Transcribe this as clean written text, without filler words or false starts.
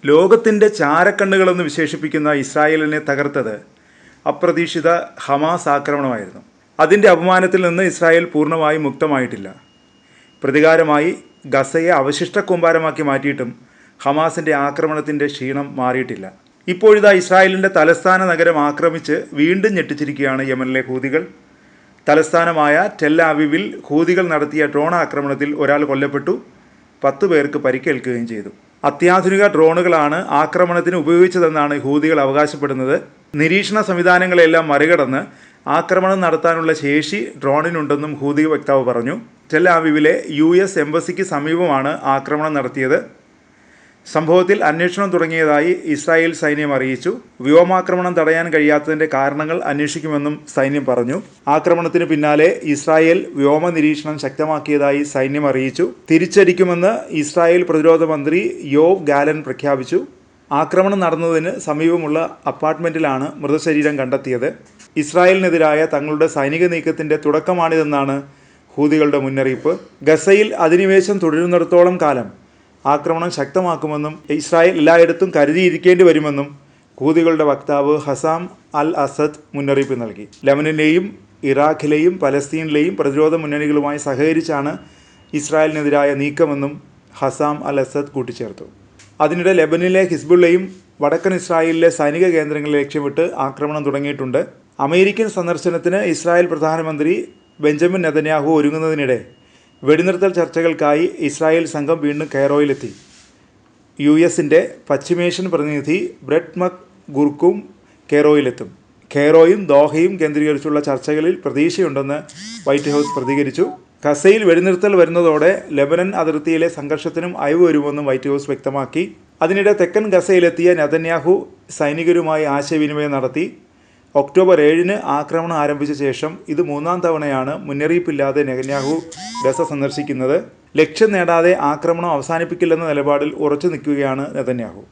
ലോകത്തിൻ്റെ ചാരക്കണ്ണുകളെന്ന് വിശേഷിപ്പിക്കുന്ന ഇസ്രായേലിനെ തകർത്തത് അപ്രതീക്ഷിത ഹമാസ് ആക്രമണമായിരുന്നു. അതിൻ്റെ അപമാനത്തിൽ നിന്ന് ഇസ്രായേൽ പൂർണ്ണമായും മുക്തമായിട്ടില്ല. പ്രതികാരമായി ഗസയെ അവശിഷ്ട കൂമ്പാരമാക്കി മാറ്റിയിട്ടും ഹമാസിൻ്റെ ആക്രമണത്തിൻ്റെ ക്ഷീണം മാറിയിട്ടില്ല. ഇപ്പോഴിതാ ഇസ്രായേലിൻ്റെ തലസ്ഥാന നഗരം ആക്രമിച്ച് വീണ്ടും ഞെട്ടിച്ചിരിക്കുകയാണ് യമനിലെ ഹൂതികൾ. തലസ്ഥാനമായ ടെൽ അവീവിൽ ഹൂതികൾ നടത്തിയ ഡ്രോൺ ആക്രമണത്തിൽ ഒരാൾ കൊല്ലപ്പെട്ടു, 10 പേർക്ക് പരിക്കേൽക്കുകയും ചെയ്തു. അത്യാധുനിക ഡ്രോണുകളാണ് ആക്രമണത്തിന് ഉപയോഗിച്ചതെന്നാണ് ഹൂതികൾ അവകാശപ്പെടുന്നത്. നിരീക്ഷണ സംവിധാനങ്ങളെല്ലാം മറികടന്ന് ആക്രമണം നടത്താനുള്ള ശേഷി ഡ്രോണിനുണ്ടെന്നും ഹൂതി വക്താവ് പറഞ്ഞു. ടെൽ അവീവിലെ US എംബസിക്ക് സമീപമാണ് ആക്രമണം നടത്തിയത്. സംഭവത്തിൽ അന്വേഷണം തുടങ്ങിയതായി ഇസ്രായേൽ സൈന്യം അറിയിച്ചു. വ്യോമാക്രമണം തടയാൻ കഴിയാത്തതിൻ്റെ കാരണങ്ങൾ അന്വേഷിക്കുമെന്നും സൈന്യം പറഞ്ഞു. ആക്രമണത്തിന് പിന്നാലെ ഇസ്രായേൽ വ്യോമ നിരീക്ഷണം ശക്തമാക്കിയതായി സൈന്യം അറിയിച്ചു. തിരിച്ചടിക്കുമെന്ന് ഇസ്രായേൽ പ്രതിരോധ മന്ത്രി യോവ് ഗാലൻ പ്രഖ്യാപിച്ചു. ആക്രമണം നടന്നതിന് സമീപമുള്ള അപ്പാർട്ട്മെൻറ്റിലാണ് മൃതശരീരം കണ്ടെത്തിയത്. ഇസ്രായേലിനെതിരായ തങ്ങളുടെ സൈനിക നീക്കത്തിൻ്റെ തുടക്കമാണിതെന്നാണ് ഹൂതികളുടെ മുന്നറിയിപ്പ്. ഗസയിൽ അധിനിവേശം തുടരുന്നിടത്തോളം കാലം ആക്രമണം ശക്തമാക്കുമെന്നും ഇസ്രായേൽ എല്ലായിടത്തും കരുതിയിരിക്കേണ്ടി വരുമെന്നും ഹൂതികളുടെ വക്താവ് ഹസാം അൽ അസദ് മുന്നറിയിപ്പ് നൽകി. ലെബനനിലെയും ഇറാഖിലെയും പലസ്തീനിലെയും പ്രതിരോധ മുന്നണികളുമായി സഹകരിച്ചാണ് ഇസ്രായേലിനെതിരായ നീക്കമെന്നും ഹസാം അൽ അസദ് കൂട്ടിച്ചേർത്തു. അതിനിടെ ലെബനനിലെ ഹിസ്ബുള്ളയും വടക്കൻ ഇസ്രായേലിലെ സൈനിക കേന്ദ്രങ്ങളെ ലക്ഷ്യമിട്ട് ആക്രമണം തുടങ്ങിയിട്ടുണ്ട്. അമേരിക്കൻ സന്ദർശനത്തിന് ഇസ്രായേൽ പ്രധാനമന്ത്രി ബെഞ്ചമിൻ നെതന്യാഹു ഒരുങ്ങുന്നതിനിടെ വെടിനിർത്തൽ ചർച്ചകൾക്കായി ഇസ്രായേൽ സംഘം വീണ്ടും കെയ്റോയിലെത്തി. US-ൻ്റെ പശ്ചിമേഷ്യൻ പ്രതിനിധി ബ്രെറ്റ് മക് ഗുർക്കും കെയ്റോയിലെത്തും. കെയ്റോയും ദോഹയും കേന്ദ്രീകരിച്ചുള്ള ചർച്ചകളിൽ പ്രതീക്ഷയുണ്ടെന്ന് വൈറ്റ് ഹൗസ് പ്രതികരിച്ചു. ഗസയിൽ വെടിനിർത്തൽ വരുന്നതോടെ ലെബനൻ അതിർത്തിയിലെ സംഘർഷത്തിനും അയവ് വരുമെന്നും വൈറ്റ് ഹൗസ് വ്യക്തമാക്കി. അതിനിടെ തെക്കൻ ഗസയിലെത്തിയ നെതന്യാഹു സൈനികരുമായി ആശയവിനിമയം നടത്തി. ഒക്ടോബർ 7-ന് ആക്രമണം ആരംഭിച്ച ശേഷം ഇത് 3-ാം തവണയാണ് മുന്നറിയിപ്പില്ലാതെ നെതന്യാഹു ഗസ സന്ദർശിക്കുന്നത്. ലക്ഷ്യം നേടാതെ ആക്രമണം അവസാനിപ്പിക്കില്ലെന്ന നിലപാടിൽ ഉറച്ചു നിൽക്കുകയാണ് നെതന്യാഹു.